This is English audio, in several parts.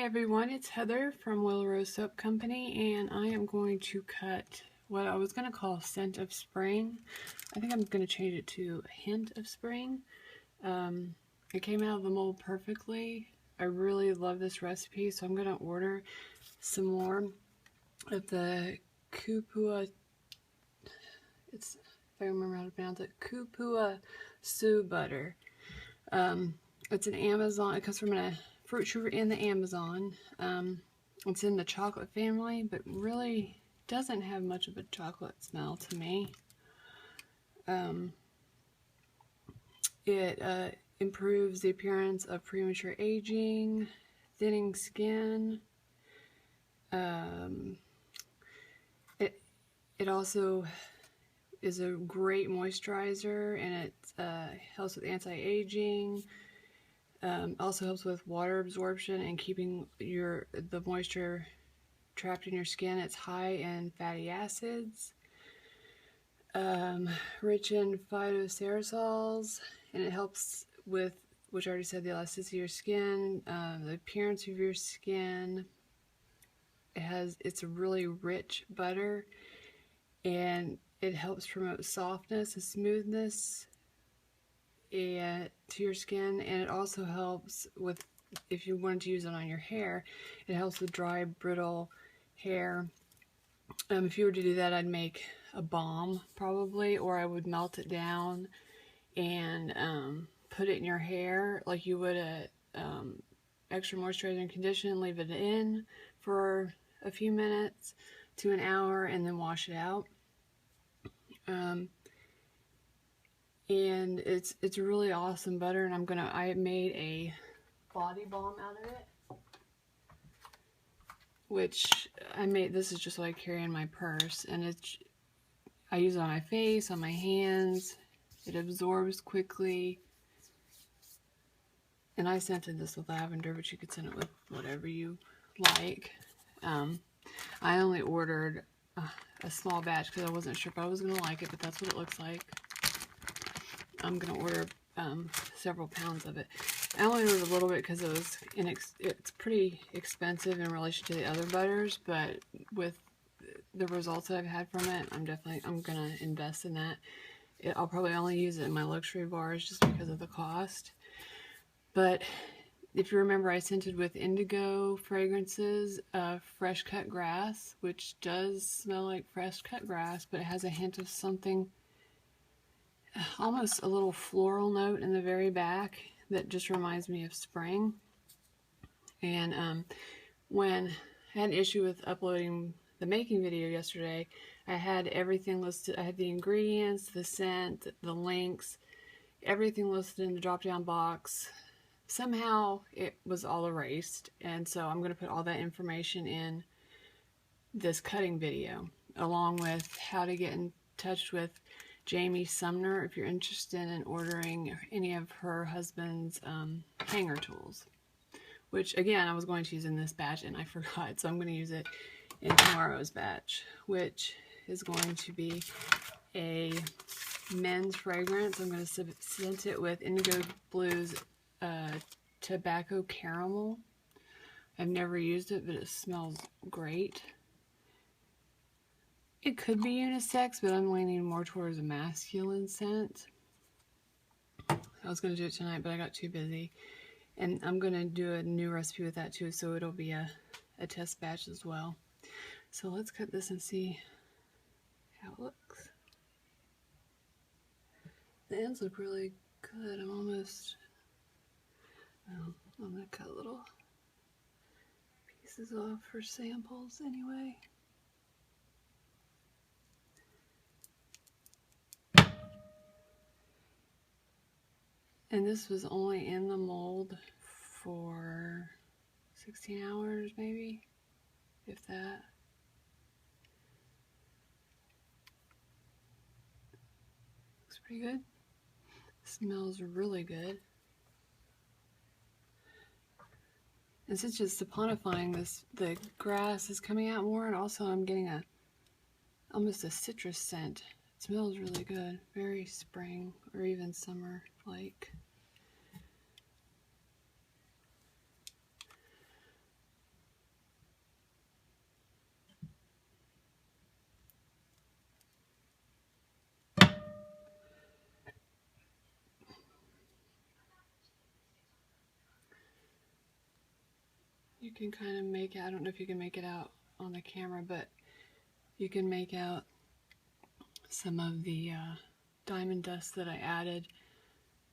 Hi everyone, it's Heather from Willow Rose Soap Company, and I am going to cut what I was going to call Scent of Spring. I think I'm going to change it to Hint of Spring. It came out of the mold perfectly. I really love this recipe, so I'm going to order some more of the Kupua, if I remember how to pronounce it, Kupua Sue Butter. It's an Amazon, it comes from a fruit shooter in the Amazon. It's in the chocolate family, but really doesn't have much of a chocolate smell to me. It improves the appearance of premature aging, thinning skin. It also is a great moisturizer, and it helps with anti-aging. Also helps with water absorption and keeping the moisture trapped in your skin. It's high in fatty acids, rich in phytosterols, and it helps with, which I already said, the elasticity of your skin, the appearance of your skin. It's a really rich butter, and it helps promote softness and smoothness to your skin, and it also helps with, if you wanted to use it on your hair, it helps with dry, brittle hair. If you were to do that, I'd make a balm probably, or I would melt it down and put it in your hair like you would a extra moisturizing condition. Leave it in for a few minutes to an hour and then wash it out. And it's a really awesome butter, and I made a body balm out of it, which this is just what I carry in my purse, and I use it on my face, on my hands. It absorbs quickly, and I scented this with lavender, but you could scent it with whatever you like. I only ordered a small batch because I wasn't sure if I was going to like it, but that's what it looks like. I'm going to order several pounds of it. I only ordered a little bit because it's pretty expensive in relation to the other butters, but with the results that I've had from it, I'm going to invest in that. I'll probably only use it in my luxury bars just because of the cost. But if you remember, I scented with indigo fragrances, fresh cut grass, which does smell like fresh cut grass, but it has a hint of something, almost a little floral note in the very back that just reminds me of spring. And when I had an issue with uploading the making video yesterday, I had everything listed. I had the ingredients, the scent, the links, everything listed in the drop down box. Somehow it was all erased, and so I'm going to put all that information in this cutting video, along with how to get in touch with Jami Sumner if you're interested in ordering any of her husband's hanger tools, which again I was going to use in this batch and I forgot, so I'm going to use it in tomorrow's batch, which is going to be a men's fragrance. I'm going to scent it with Indigo Blue's tobacco caramel. I've never used it, but it smells great. It could be unisex, but I'm leaning more towards a masculine scent. I was going to do it tonight, but I got too busy. And I'm going to do a new recipe with that too, so it'll be a test batch as well. So let's cut this and see how it looks. The ends look really good. I'm going to cut little pieces off for samples anyway. And this was only in the mold for 16 hours maybe, if that. Looks pretty good. Smells really good. And since it's saponifying, the grass is coming out more, and also I'm getting almost a citrus scent. It smells really good, very spring or even summer like. you can kind of make it, I don't know if you can make it out on the camera, but you can make out some of the diamond dust that I added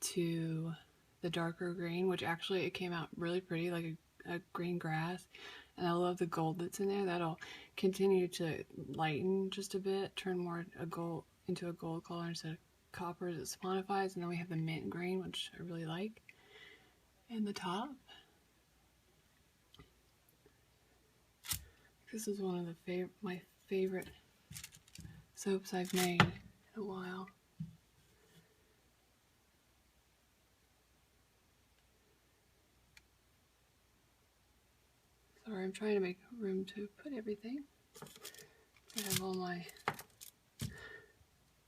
to the darker green, which actually it came out really pretty, like a green grass. And I love the gold that's in there. That'll continue to lighten just a bit, turn more into a gold color instead of copper as it saponifies. And then we have the mint green, which I really like. And the top. This is one of the my favorite soaps I've made in a while. Sorry, I'm trying to make room to put everything. I have all my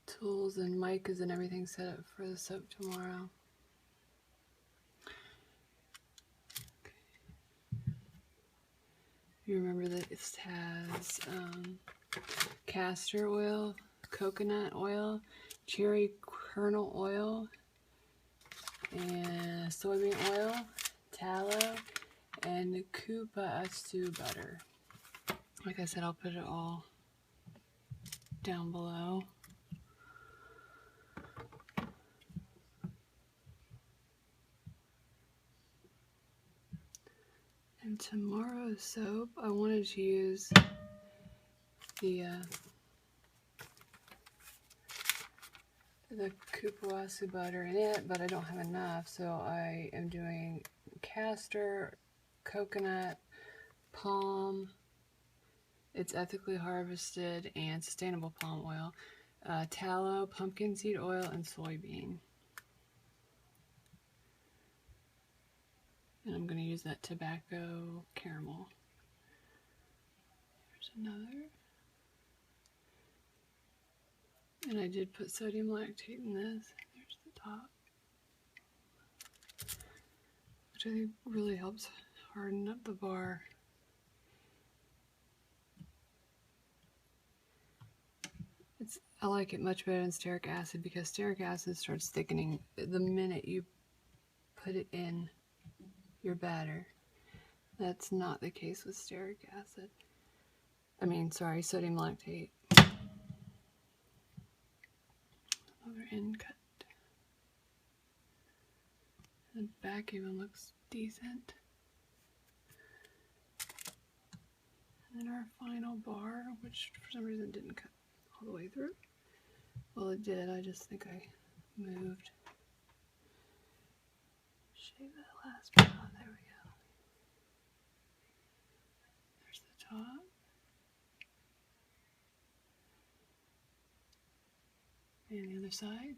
tools and micas and everything set up for the soap tomorrow. You remember that this has castor oil, coconut oil, cherry kernel oil, and soybean oil, tallow, and Kupa butter. Like I said, I'll put it all down below. And tomorrow's soap, I wanted to use the Kupa butter in it, but I don't have enough, so I am doing castor, coconut, palm, it's ethically harvested and sustainable palm oil, tallow, pumpkin seed oil, and soybean. And I'm going to use that tobacco caramel. There's another. And I did put sodium lactate in this. There's the top. Which I think really helps harden up the bar. I like it much better than stearic acid because stearic acid starts thickening the minute you put it in your batter. That's not the case with stearic acid. Sorry, sodium lactate. Another end cut. The back even looks decent. And then our final bar, which for some reason didn't cut all the way through. Well, it did. I just think I moved. Shave that last part off. There we go. There's the top. And the other side.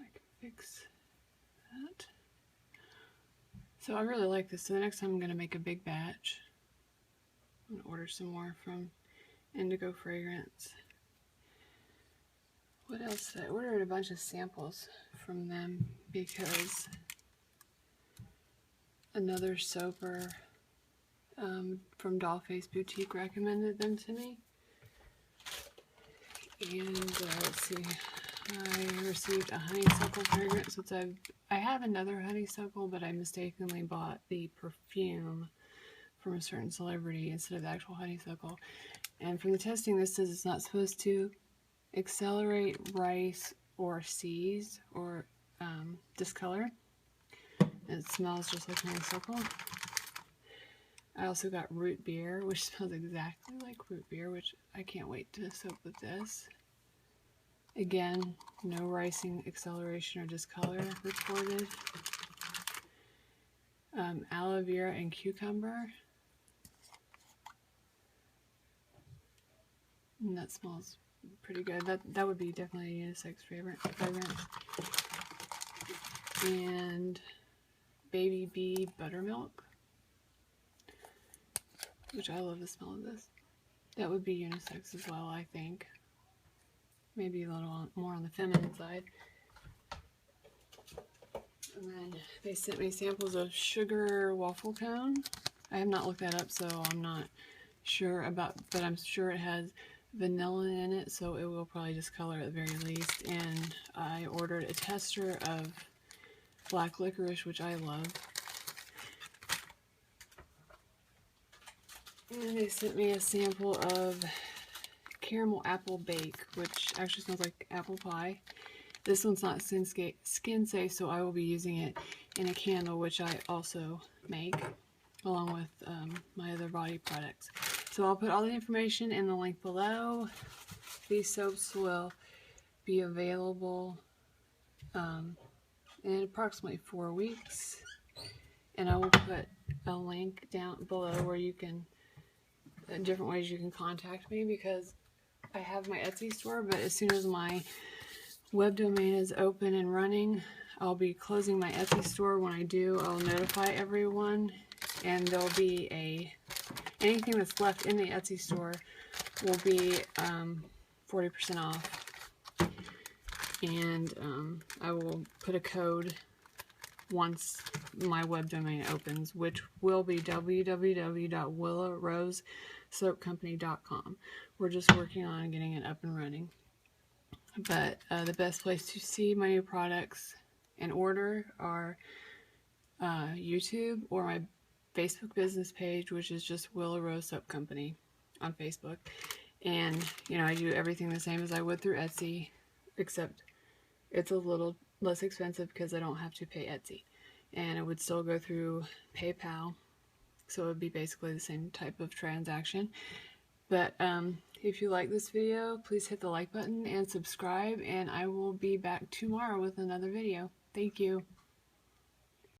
I can fix that. So I really like this. So the next time I'm going to make a big batch. I'm going to order some more from Indigo Fragrance. What else? I ordered a bunch of samples from them because another soaper from Dollface Boutique recommended them to me. And let's see, I received a honeysuckle fragrance, which I have another honeysuckle, but I mistakenly bought the perfume from a certain celebrity instead of the actual honeysuckle. And from the testing, this says it's not supposed to accelerate, rice, or seize, or discolor. And it smells just like honeysuckle. I also got root beer, which smells exactly like root beer, which I can't wait to soak with this. Again, no ricing, acceleration, or discolor recorded. Aloe vera and cucumber. And that smells pretty good. That would be definitely a unisex fragrance. And baby bee buttermilk, which I love the smell of this. That would be unisex as well, I think. Maybe a little more on the feminine side. And then they sent me samples of sugar waffle cone. I have not looked that up, so I'm not sure about, but I'm sure it has vanilla in it, so it will probably discolor at the very least. And I I ordered a tester of black licorice, which I love. And they sent me a sample of caramel apple bake, which actually smells like apple pie. This one's not skin safe, so I will be using it in a candle, which I also make, along with my other body products. So I'll put all the information in the link below. These soaps will be available in approximately 4 weeks. And I will put a link down below where you can, different ways you can contact me, because I have my Etsy store, but as soon as my web domain is open and running, I'll be closing my Etsy store. When I do, I'll notify everyone, and there'll be anything that's left in the Etsy store will be 40% off. And I will put a code once my web domain opens, which will be www.willowrosesoapcompany.com. We're just working on getting it up and running. But the best place to see my new products and order are YouTube or my Facebook business page, which is just Willow Rose Soap Company on Facebook. And, you know, I do everything the same as I would through Etsy, except it's a little less expensive because I don't have to pay Etsy. And it would still go through PayPal, so it would be basically the same type of transaction. But if you like this video, please hit the like button and subscribe, and I will be back tomorrow with another video. Thank you.